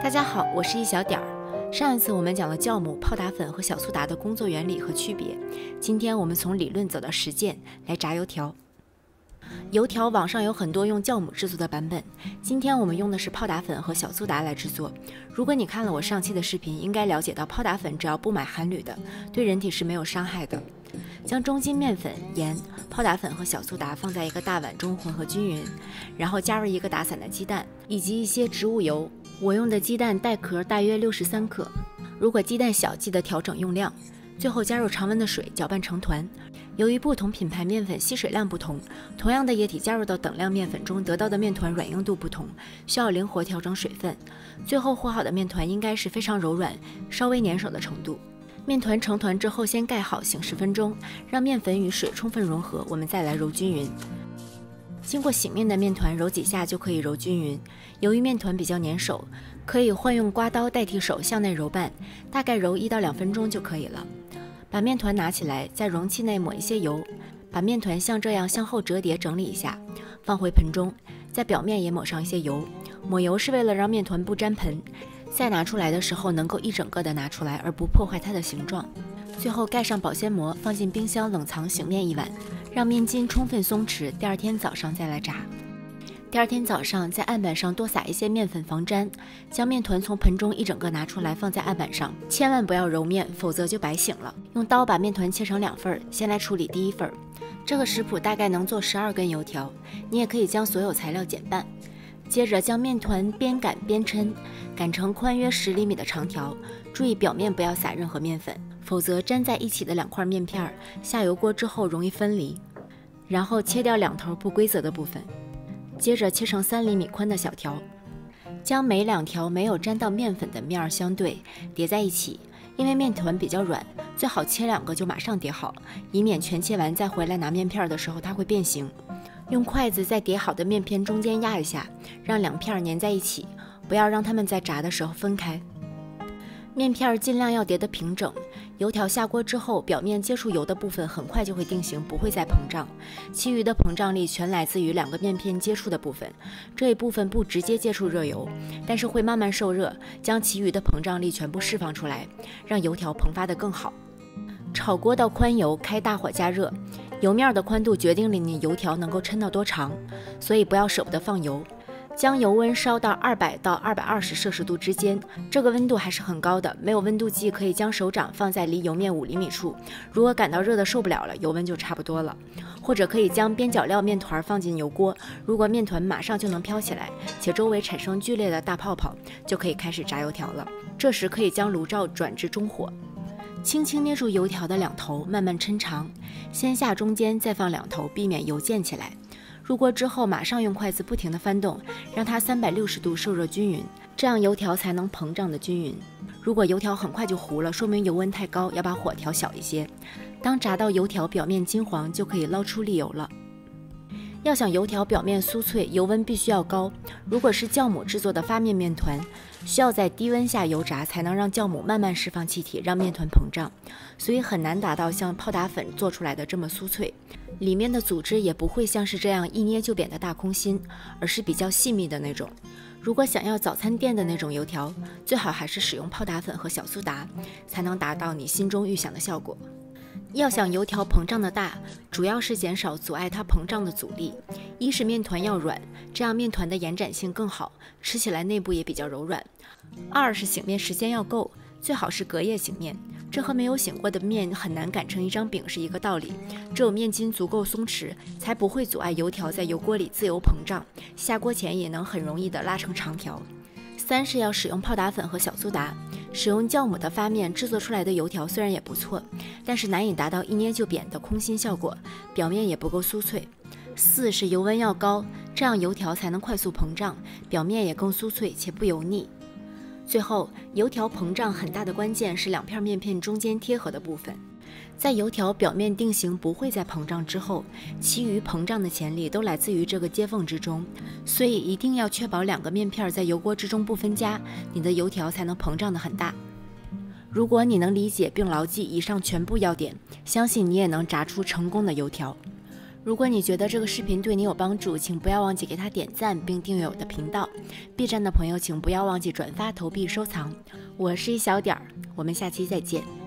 大家好，我是一小点儿。上一次我们讲了酵母、泡打粉和小苏打的工作原理和区别，今天我们从理论走到实践来炸油条。油条网上有很多用酵母制作的版本，今天我们用的是泡打粉和小苏打来制作。如果你看了我上期的视频，应该了解到泡打粉只要不买含铝的，对人体是没有伤害的。将中筋面粉、盐、泡打粉和小苏打放在一个大碗中混合均匀，然后加入一个打散的鸡蛋以及一些植物油。我用的鸡蛋带壳大约63克，如果鸡蛋小记得调整用量。最后加入常温的水搅拌成团。由于不同品牌面粉吸水量不同，同样的液体加入到等量面粉中得到的面团软硬度不同，需要灵活调整水分。最后和好的面团应该是非常柔软、稍微粘手的程度。面团成团之后先盖好醒10分钟，让面粉与水充分融合，我们再来揉均匀。经过醒面的面团揉几下就可以揉均匀。由于面团比较粘手，可以换用刮刀代替手向内揉拌，大概揉1到2分钟就可以了。把面团拿起来，在容器内抹一些油，把面团像这样向后折叠整理一下，放回盆中，在表面也抹上一些油。抹油是为了让面团不沾盆，再拿出来的时候能够一整个的拿出来，而不破坏它的形状。最后盖上保鲜膜，放进冰箱冷藏醒面1晚，让面筋充分松弛，第二天早上再来炸。第二天早上在案板上多撒一些面粉防粘，将面团从盆中一整个拿出来放在案板上，千万不要揉面，否则就白醒了。用刀把面团切成2份，先来处理第1份。这个食谱大概能做12根油条，你也可以将所有材料减半。接着将面团边擀边抻，擀成宽约10厘米的长条，注意表面不要撒任何面粉，否则粘在一起的2块面片下油锅之后容易分离。然后切掉2头不规则的部分，接着切成3厘米宽的小条，将每2条没有沾到面粉的面相对叠在一起。因为面团比较软，最好切2个就马上叠好，以免全切完再回来拿面片的时候它会变形。用筷子在叠好的面片中间压一下，让2片粘在一起，不要让它们在炸的时候分开。面片尽量要叠得平整。油条下锅之后，表面接触油的部分很快就会定型，不会再膨胀，其余的膨胀力全来自于2个面片接触的部分。这一部分不直接接触热油，但是会慢慢受热，将其余的膨胀力全部释放出来，让油条膨发得更好。炒锅到宽油，开大火加热，油面的宽度决定了你油条能够抻到多长，所以不要舍不得放油。将油温烧到200到220摄氏度之间，这个温度还是很高的。没有温度计可以将手掌放在离油面5厘米处，如果感到热的受不了了，油温就差不多了。或者可以将边角料面团放进油锅，如果面团马上就能飘起来，且周围产生剧烈的大泡泡，就可以开始炸油条了。这时可以将炉灶转至中火，轻轻捏住油条的2头，慢慢抻长，先下中间，再放2头，避免油溅起来。入锅之后马上用筷子不停地翻动，让它360度受热均匀，这样油条才能膨胀的均匀。如果油条很快就糊了，说明油温太高，要把火调小一些。当炸到油条表面金黄，就可以捞出沥油了。要想油条表面酥脆，油温必须要高。如果是酵母制作的发面面团，需要在低温下油炸，才能让酵母慢慢释放气体，让面团膨胀，所以很难达到像泡打粉做出来的这么酥脆。里面的组织也不会像是这样一捏就扁的大空心，而是比较细密的那种。如果想要早餐店的那种油条，最好还是使用泡打粉和小苏打，才能达到你心中预想的效果。要想油条膨胀的大，主要是减少阻碍它膨胀的阻力。一是面团要软，这样面团的延展性更好，吃起来内部也比较柔软。2是醒面时间要够，最好是隔夜醒面，这和没有醒过的面很难擀成一张饼是一个道理。只有面筋足够松弛，才不会阻碍油条在油锅里自由膨胀，下锅前也能很容易的拉成长条。3是要使用泡打粉和小苏打。使用酵母的发面制作出来的油条虽然也不错，但是难以达到一捏就扁的空心效果，表面也不够酥脆。4是油温要高，这样油条才能快速膨胀，表面也更酥脆且不油腻。最后，油条膨胀很大的关键是2片面片中间贴合的部分。在油条表面定型不会再膨胀之后，其余膨胀的潜力都来自于这个接缝之中，所以一定要确保2个面片在油锅之中不分家，你的油条才能膨胀得很大。如果你能理解并牢记以上全部要点，相信你也能炸出成功的油条。如果你觉得这个视频对你有帮助，请不要忘记给它点赞并订阅我的频道。B 站的朋友请不要忘记转发、投币、收藏。我是一小点儿，我们下期再见。